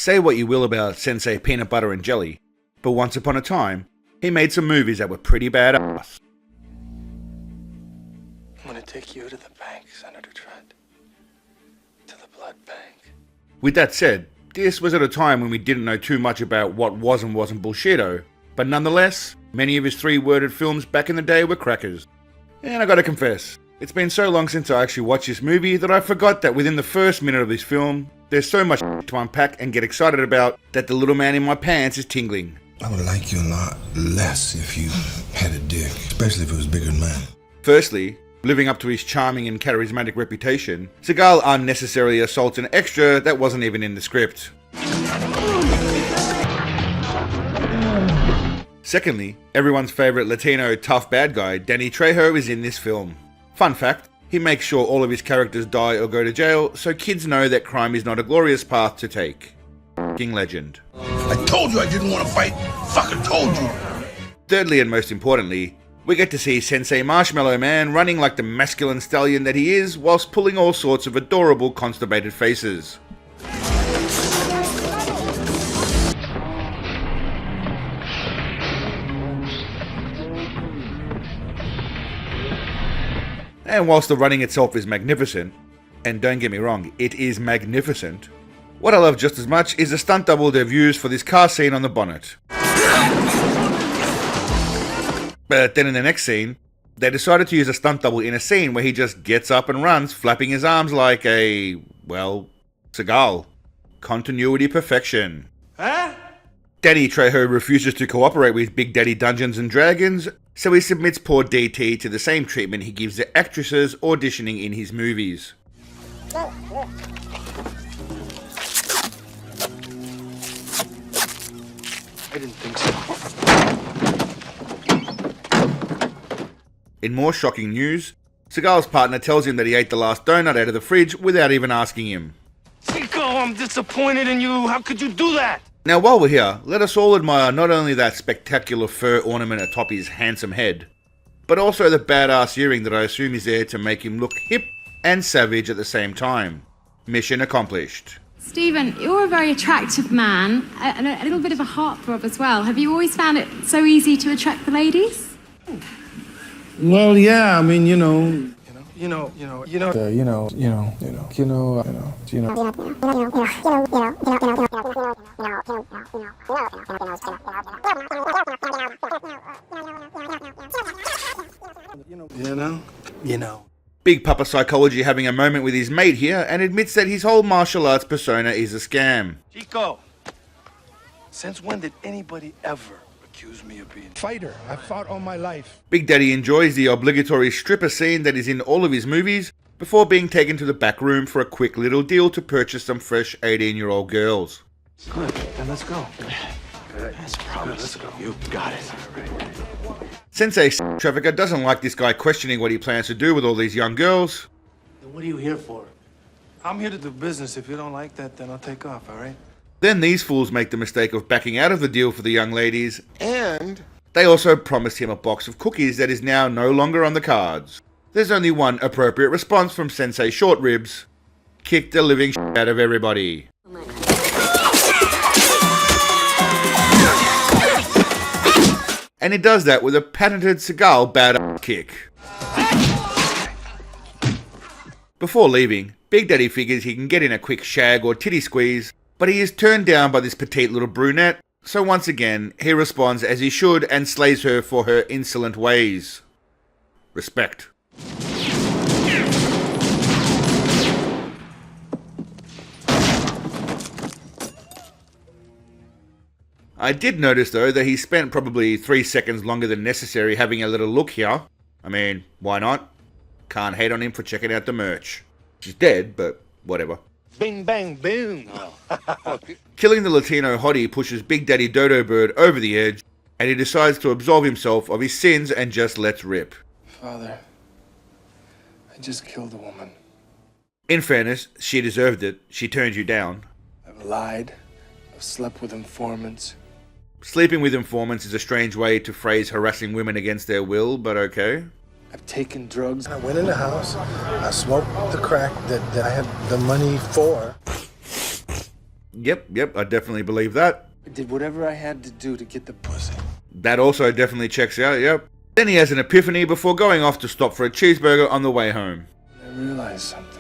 Say what you will about Sensei Peanut Butter and Jelly, but once upon a time, he made some movies that were pretty badass. I'm gonna take you to the bank, Senator Trent. To the blood bank. With that said, this was at a time when we didn't know too much about what was and wasn't bullshito, but nonetheless, many of his three-worded films back in the day were crackers. And I gotta confess, it's been so long since I actually watched this movie that I forgot that within the first minute of this film, there's so much to unpack and get excited about that the little man in my pants is tingling. I would like you a lot less if you had a dick, especially if it was bigger than mine. Firstly, living up to his charming and charismatic reputation, Seagal unnecessarily assaults an extra that wasn't even in the script. Secondly, everyone's favourite Latino tough bad guy, Danny Trejo, is in this film. Fun fact, he makes sure all of his characters die or go to jail so kids know that crime is not a glorious path to take. King legend. I told you I didn't want to fight. Fucking told you. Thirdly, and most importantly, we get to see Sensei Marshmallow Man running like the masculine stallion that he is, whilst pulling all sorts of adorable constipated faces. And whilst the running itself is magnificent, and don't get me wrong, it is magnificent, what I love just as much is the stunt double they've used for this car scene on the bonnet. But then in the next scene, they decided to use a stunt double in a scene where he just gets up and runs, flapping his arms like a, well, Seagal. Continuity perfection. Huh? Danny Trejo refuses to cooperate with Big Daddy Dungeons and Dragons, so he submits poor DT to the same treatment he gives the actresses auditioning in his movies. I didn't think so. In more shocking news, Seagal's partner tells him that he ate the last donut out of the fridge without even asking him. Chico, I'm disappointed in you. How could you do that? Now while we're here, let us all admire not only that spectacular fur ornament atop his handsome head, but also the badass earring that I assume is there to make him look hip and savage at the same time. Mission accomplished. Stephen, you're a very attractive man, and a little bit of a heartthrob as well. Have you always found it so easy to attract the ladies? Well, yeah, I mean, Big Papa Psychology having a moment with his mate here and admits that his whole martial arts persona is a scam. Chico, since when did anybody ever accuse me of being a fighter. I fought all my life. Big Daddy enjoys the obligatory stripper scene that is in all of his movies before being taken to the back room for a quick little deal to purchase some fresh 18-year-old girls. Good, then let's go. That's a promise. Let's go. You got it. Sensei Trafficker doesn't like this guy questioning what he plans to do with all these young girls. What are you here for? I'm here to do business. If you don't like that, then I'll take off, all right? Then these fools make the mistake of backing out of the deal for the young ladies, and they also promised him a box of cookies that is now no longer on the cards. There's only one appropriate response from Sensei Short Ribs. Kick the living shit out of everybody. And he does that with a patented Seagal badass kick. Before leaving, Big Daddy figures he can get in a quick shag or titty squeeze, but he is turned down by this petite little brunette, so once again, he responds as he should and slays her for her insolent ways. Respect. I did notice though that he spent probably 3 seconds longer than necessary having a little look here. I mean, why not? Can't hate on him for checking out the merch. She's dead, but whatever. Bing, bang, boom. Killing the Latino hottie pushes Big Daddy Dodo Bird over the edge, and he decides to absolve himself of his sins and just lets rip. Father, I just killed a woman. In fairness, she deserved it. She turned you down. I've lied. I've slept with informants. Sleeping with informants is a strange way to phrase harassing women against their will, but okay. I've taken drugs. I went in the house, I smoked the crack that I had the money for. Yep, I definitely believe that. I did whatever I had to do to get the pussy. That also definitely checks out, yep. Then he has an epiphany before going off to stop for a cheeseburger on the way home. I realized something.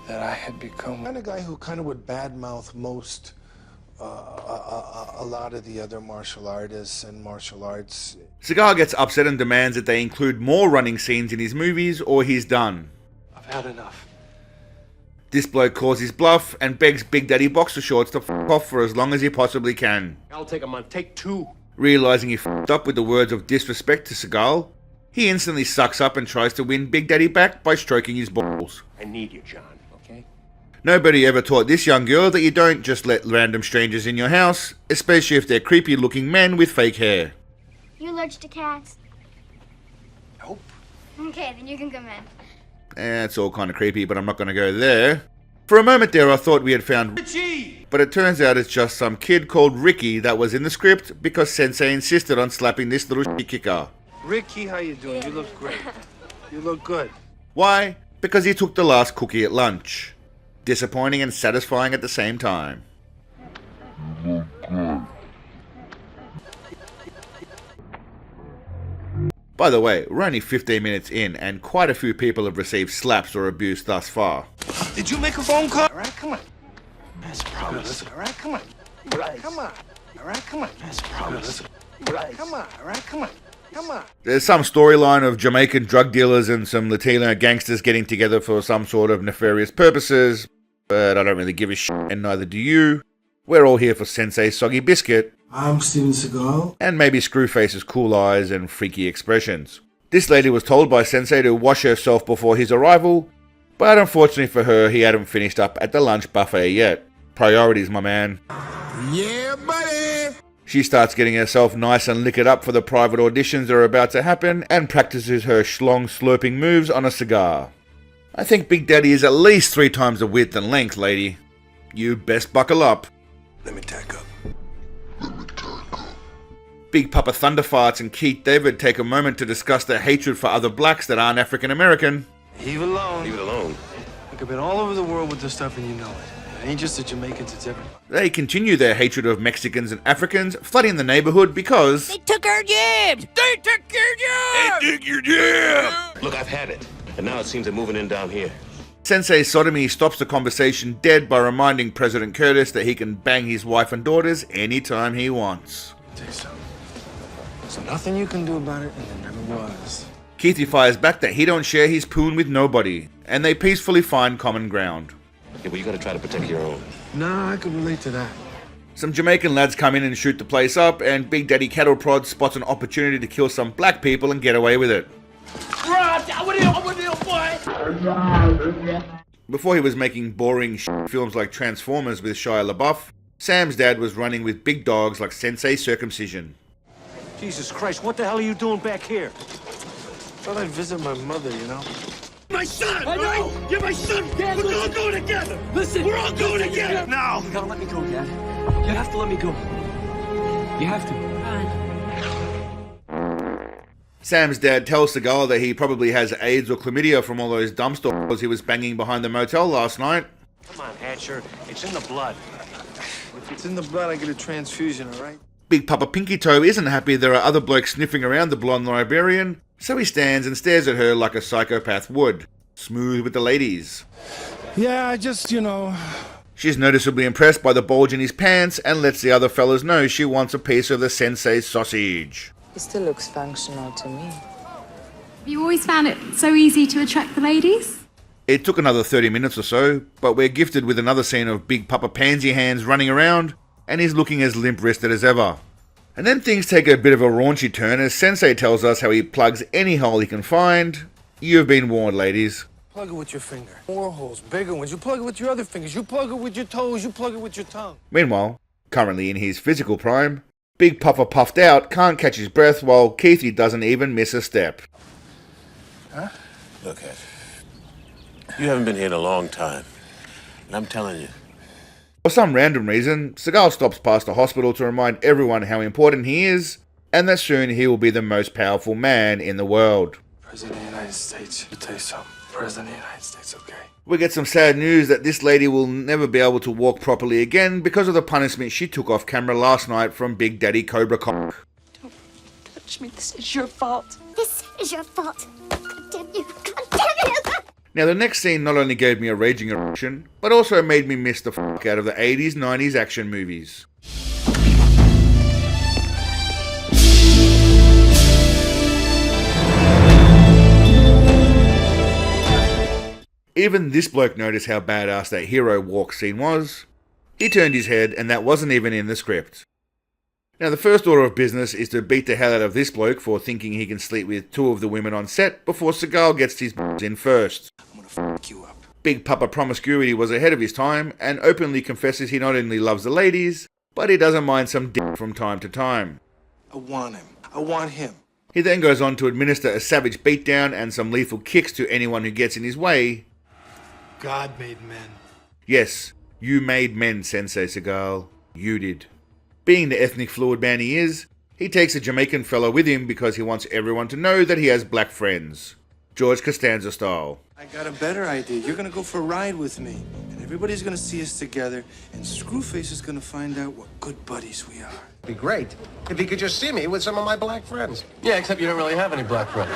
That I had become I'm the kind of guy who kind of would badmouth most, a lot of the other martial artists and martial arts. Seagal gets upset and demands that they include more running scenes in his movies or he's done. I've had enough. This bloke calls his bluff and begs Big Daddy Boxer Shorts to f*** off for as long as he possibly can. I'll take him on take 2. Realizing he f***ed up with the words of disrespect to Seagal, he instantly sucks up and tries to win Big Daddy back by stroking his balls. I need you, John, okay? Nobody ever taught this young girl that you don't just let random strangers in your house, especially if they're creepy looking men with fake hair. You allergic to cats? Nope. Okay, then you can come in. It's all kind of creepy, but I'm not going to go there. For a moment there I thought we had found Richie, but it turns out it's just some kid called Ricky that was in the script because Sensei insisted on slapping this little shit-kicker. Ricky, how you doing? You look great. You look good. Why? Because he took the last cookie at lunch. Disappointing and satisfying at the same time. By the way, we're only 15 minutes in and quite a few people have received slaps or abuse thus far. Did you make a phone call? All right, come on. That's a promise. All right, come on. All right, come on. All right, come on. That's a promise. All right, come on. All right, come on. Come on. There's some storyline of Jamaican drug dealers and some Latino gangsters getting together for some sort of nefarious purposes, but I don't really give a shit, and neither do you. We're all here for Sensei's soggy biscuit, I'm Steven Seagal. and maybe Screwface's cool eyes and freaky expressions. This lady was told by Sensei to wash herself before his arrival, but unfortunately for her, he hadn't finished up at the lunch buffet yet. Priorities, my man. Yeah, buddy! She starts getting herself nice and liquored up for the private auditions that are about to happen, and practices her schlong slurping moves on a cigar. I think Big Daddy is at least 3 times the width and length, lady. You best buckle up. Let me tack up. Big Papa Thunderfarts and Keith David take a moment to discuss their hatred for other blacks that aren't African American. Leave it alone. Leave it alone. Look, I've been all over the world with this stuff and you know it. It ain't just the Jamaicans, it's everybody. They continue their hatred of Mexicans and Africans, flooding the neighborhood because They took our jabs! They took your jabs! They took your jab! Look, I've had it. And now it seems they're moving in down here. Sensei's sodomy stops the conversation dead by reminding President Curtis that he can bang his wife and daughters anytime he wants. Tell you something. There's nothing you can do about it, and there never was. Keithy fires back that he don't share his poon with nobody, and they peacefully find common ground. Yeah, but you gotta try to protect your own. Nah, I could relate to that. Some Jamaican lads come in and shoot the place up, and Big Daddy Cattle Prod spots an opportunity to kill some black people and get away with it. Before he was making boring films like Transformers with Shia LaBeouf, Sam's dad was running with big dogs like Sensei Circumcision. Jesus Christ, what the hell are you doing back here? Thought I'd visit my mother, you know? My son! I know! You're my son! Dad, we're all going together! Listen! We're all going together! Now! You gotta let me go, Dad. You have to let me go. You have to. Sam's dad tells Seagal that he probably has AIDS or chlamydia from all those dumpsters he was banging behind the motel last night. Come on, Hatcher. It's in the blood. If it's in the blood, I get a transfusion, all right? Big Papa Pinky Toe isn't happy there are other blokes sniffing around the blonde librarian, so he stands and stares at her like a psychopath would. Smooth with the ladies. Yeah, I just, She's noticeably impressed by the bulge in his pants and lets the other fellas know she wants a piece of the Sensei's sausage. It still looks functional to me. Have you always found it so easy to attract the ladies? It took another 30 minutes or so, but we're gifted with another scene of Big Papa Pansy Hands running around, and he's looking as limp-wristed as ever. And then things take a bit of a raunchy turn as Sensei tells us how he plugs any hole he can find. You've been warned, ladies. Plug it with your finger. More holes, bigger ones. You plug it with your other fingers. You plug it with your toes. You plug it with your tongue. Meanwhile, currently in his physical prime, Big Papa puffed out can't catch his breath while Keithy doesn't even miss a step. Huh? Look, Ed. You haven't been here in a long time. And I'm telling you. For some random reason, Seagal stops past the hospital to remind everyone how important he is, and that soon he will be the most powerful man in the world. President of the United States, I'll tell you something. President of the United States, okay? We get some sad news that this lady will never be able to walk properly again because of the punishment she took off camera last night from Big Daddy Cobra Cock. Don't touch me. This is your fault. This is your fault. God damn you. God damn you. Now the next scene not only gave me a raging erection, but also made me miss the fuck out of the 80s, 90s action movies. Even this bloke noticed how badass that hero walk scene was. He turned his head, and that wasn't even in the script. Now the first order of business is to beat the hell out of this bloke for thinking he can sleep with 2 of the women on set before Seagal gets his in first. I'm gonna fuck you up. Big Papa promiscuity was ahead of his time, and openly confesses he not only loves the ladies, but he doesn't mind some dick from time to time. I want him. I want him. He then goes on to administer a savage beatdown and some lethal kicks to anyone who gets in his way. God made men. Yes, you made men, Sensei Seagal. You did. Being the ethnic fluid man he is, he takes a Jamaican fellow with him because he wants everyone to know that he has black friends. George Costanza style. I got a better idea. You're gonna go for a ride with me, and everybody's gonna see us together, and Screwface is gonna find out what good buddies we are. It'd be great if he could just see me with some of my black friends. Yeah, except you don't really have any black friends.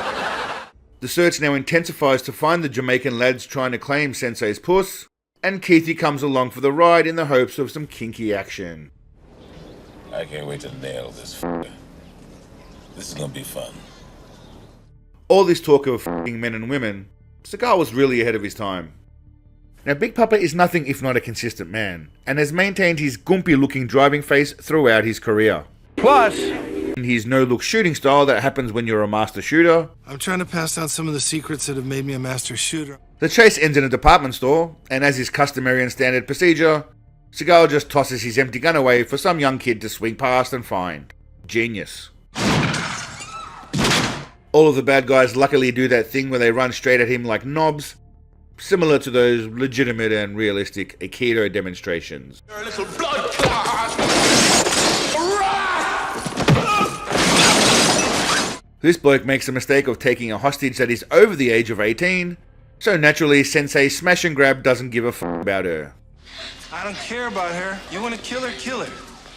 The search now intensifies to find the Jamaican lads trying to claim Sensei's puss, and Keithy comes along for the ride in the hopes of some kinky action. I can't wait to nail this f***er. This is gonna be fun. All this talk of f***ing men and women, Seagal was really ahead of his time. Now Big Papa is nothing if not a consistent man, and has maintained his gumpy-looking driving face throughout his career. Plus, his no-look shooting style that happens when you're a master shooter. I'm trying to pass down some of the secrets that have made me a master shooter. The chase ends in a department store, and as is customary and standard procedure, Seagal just tosses his empty gun away for some young kid to swing past and find. Genius. All of the bad guys luckily do that thing where they run straight at him like knobs, similar to those legitimate and realistic Aikido demonstrations. You're a little blood clot. This bloke makes the mistake of taking a hostage that is over the age of 18, so naturally Sensei smash and grab doesn't give a f*** about her. I don't care about her. You want to kill her, kill her.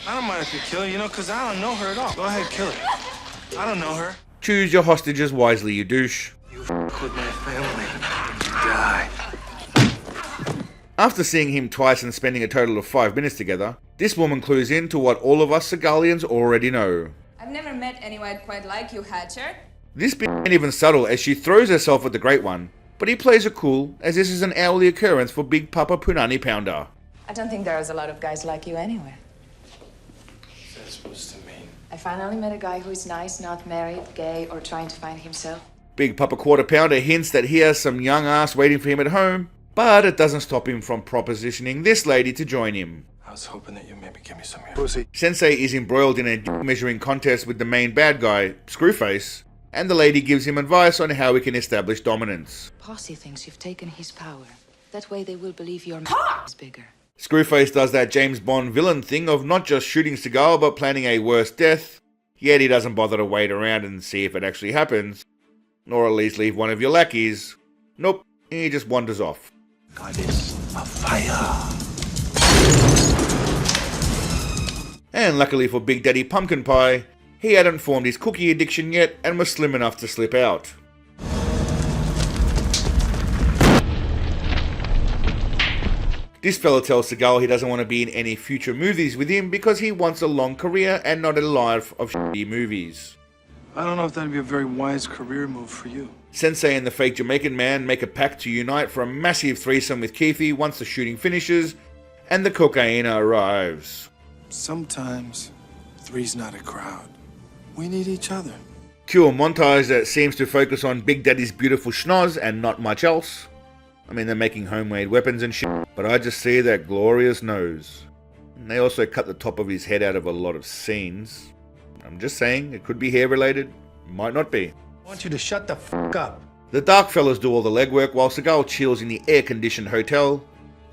I don't mind if you kill her, because I don't know her at all. Go ahead, kill her. I don't know her. Choose your hostages wisely, you douche. You f*** with my family, you die. After seeing him twice and spending a total of 5 minutes together, this woman clues in to what all of us Seagalians already know. I've never met anyone quite like you, Hatcher. This bit ain't even subtle as she throws herself at the Great One, but he plays it cool as this is an hourly occurrence for Big Papa Punani Pounder. I don't think there's a lot of guys like you anywhere. What's that supposed to mean? I finally met a guy who is nice, not married, gay, or trying to find himself. Big Papa Quarter Pounder hints that he has some young ass waiting for him at home, but it doesn't stop him from propositioning this lady to join him. I was hoping that you maybe give me some of your pussy. Sensei is embroiled in a measuring contest with the main bad guy, Screwface, and the lady gives him advice on how he can establish dominance. Posse thinks you've taken his power. That way they will believe your is bigger. Screwface does that James Bond villain thing of not just shooting Seagal but planning a worse death, yet he doesn't bother to wait around and see if it actually happens, or at least leave one of your lackeys. Nope, he just wanders off. Goddess of fire. And luckily for Big Daddy Pumpkin Pie, he hadn't formed his cookie addiction yet and was slim enough to slip out. This fella tells Seagal he doesn't want to be in any future movies with him because he wants a long career and not a life of shitty movies. I don't know if that'd be a very wise career move for you. Sensei and the fake Jamaican man make a pact to unite for a massive threesome with Keithy once the shooting finishes and the cocaina arrives. Sometimes, three's not a crowd. We need each other. Cue a montage that seems to focus on Big Daddy's beautiful schnoz and not much else. I mean, they're making homemade weapons and shit, but I just see that glorious nose. And they also cut the top of his head out of a lot of scenes. I'm just saying, it could be hair related, might not be. I want you to shut the fuck up. The dark fellas do all the legwork while Seagal chills in the air-conditioned hotel,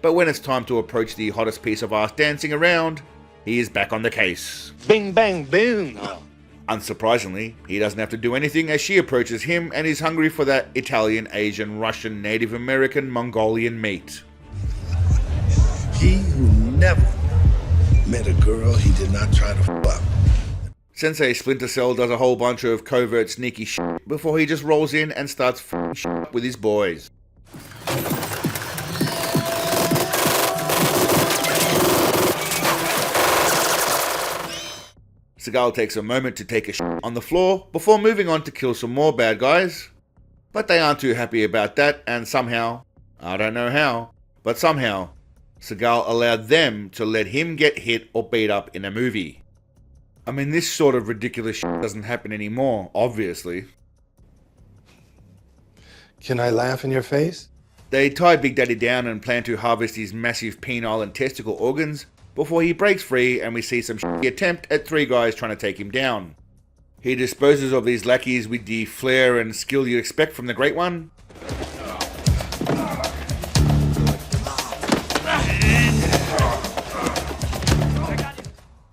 but when it's time to approach the hottest piece of ass dancing around, he is back on the case. Bing, bang, boom. Unsurprisingly, he doesn't have to do anything as she approaches him and is hungry for that Italian, Asian, Russian, Native American, Mongolian meat. He who never met a girl he did not try to fuck. Sensei Splinter Cell does a whole bunch of covert sneaky shit before he just rolls in and starts f***ing shit with his boys. Seagal takes a moment to take a shit on the floor before moving on to kill some more bad guys. But they aren't too happy about that, and somehow, I don't know how, but somehow, Seagal allowed them to let him get hit or beat up in a movie. I mean, this sort of ridiculous shit doesn't happen anymore, obviously. Can I laugh in your face? They tie Big Daddy down and plan to harvest his massive penile and testicle organs before he breaks free and we see some shitty attempt at 3 guys trying to take him down. He disposes of these lackeys with the flair and skill you'd expect from the Great One.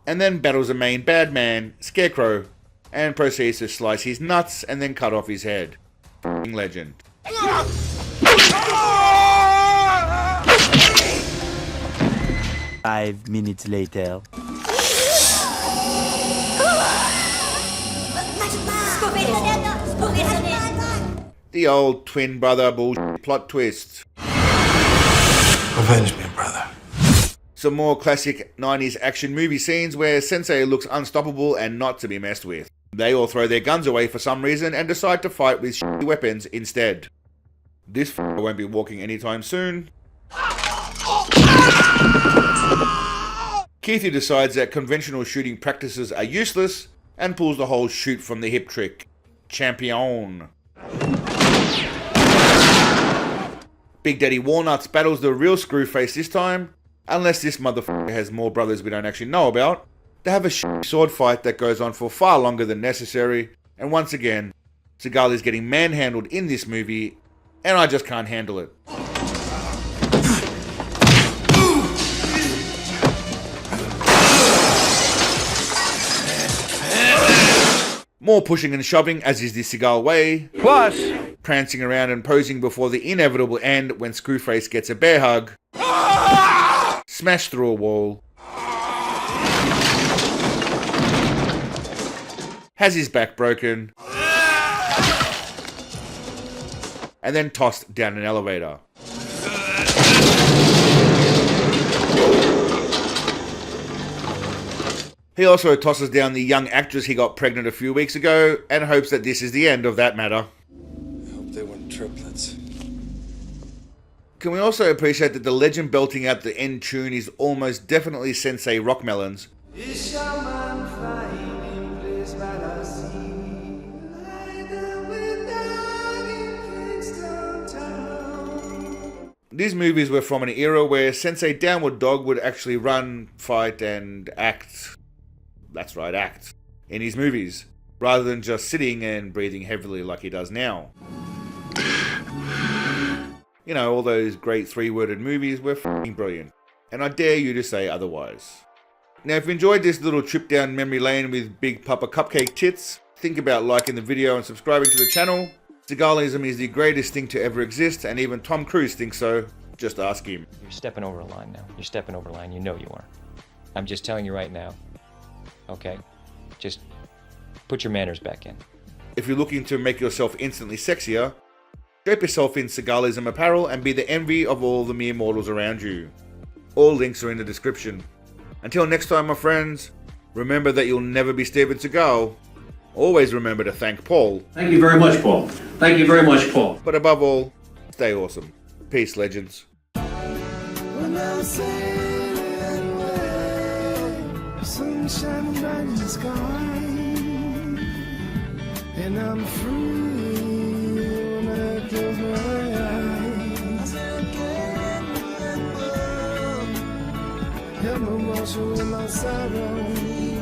And then battles the main bad man, Scarecrow, and proceeds to slice his nuts and then cut off his head. F***ing legend. 5 minutes later. The old twin brother bullshit plot twist. Avenge me, brother. Some more classic 90s action movie scenes where Sensei looks unstoppable and not to be messed with. They all throw their guns away for some reason and decide to fight with shitty weapons instead. This f***er won't be walking anytime soon. Keithy decides that conventional shooting practices are useless and pulls the whole shoot from the hip trick. Champion. Big Daddy Walnuts battles the real Screwface this time, unless this motherfucker has more brothers we don't actually know about. They have a shitty sword fight that goes on for far longer than necessary, and once again, Seagal is getting manhandled in this movie, and I just can't handle it. More pushing and shoving, as is the Seagal way. Plus, prancing around and posing before the inevitable end when Screwface gets a bear hug. Smashed through a wall. Has his back broken. And then tossed down an elevator. He also tosses down the young actress he got pregnant a few weeks ago and hopes that this is the end of that matter. I hope they weren't triplets. Can we also appreciate that the legend belting out the end tune is almost definitely Sensei Rockmelons? These movies were from an era where Sensei Downward Dog would actually run, fight, and act. That's right, act. In his movies, rather than just sitting and breathing heavily like he does now. You know, all those great 3-worded movies were f***ing brilliant. And I dare you to say otherwise. Now, if you enjoyed this little trip down memory lane with Big Papa Cupcake Tits, think about liking the video and subscribing to the channel. Seagalism is the greatest thing to ever exist, and even Tom Cruise thinks so. Just ask him. You're stepping over a line now. You're stepping over a line. You know you are. I'm just telling you right now. Okay? Just put your manners back in. If you're looking to make yourself instantly sexier, drape yourself in Seagalism apparel and be the envy of all the mere mortals around you. All links are in the description. Until next time, my friends, remember that you'll never be Steven Seagal. Always remember to thank Paul. Thank you very much, Paul. Thank you very much, Paul. But above all, stay awesome. Peace, legends. Sunshine bright in the sky, and I'm free when I close my eyes. Help me wash away my sorrow.